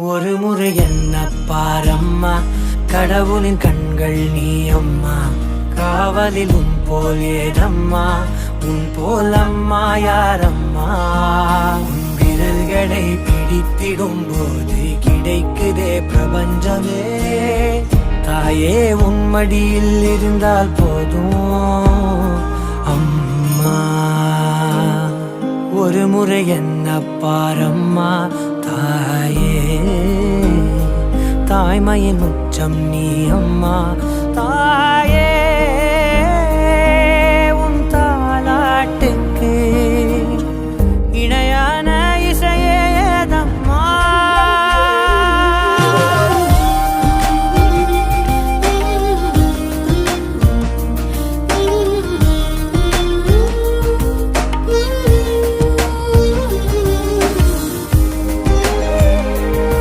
ஒரு முறை என்ன பாரம்மா, கடவுளின் கண்கள் நீ அம்மா. காவலில் உன் போல் ஏதம்மா, உன் போல் அம்மா யாரம்மா. உன் விரல்களை பிடித்திடும் போது கிடைக்குதே பிரபஞ்சமே. தாயே உன் மடியில் இருந்தால் போதும் அம்மா. ஒரு முறை என்ன பாரம்மா தாயே, தாய்மையின் உச்சம் நீ அம்மா.